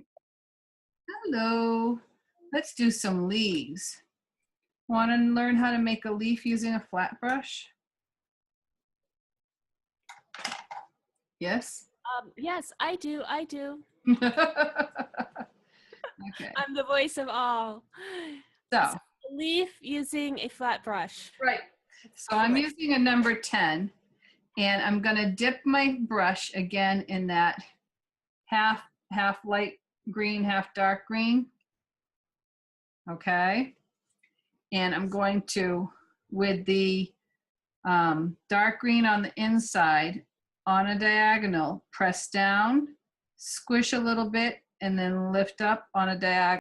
hello, let's do some leaves. Want to learn how to make a leaf using a flat brush? Yes? Yes, I do. Okay. I'm the voice of all. So, Leaf using a flat brush. right. So I'm using a number 10, and I'm going to dip my brush again in that half light green, half dark green. Okay. And I'm going to, with the dark green on the inside, on a diagonal, press down, squish a little bit, and then lift up on a diagonal.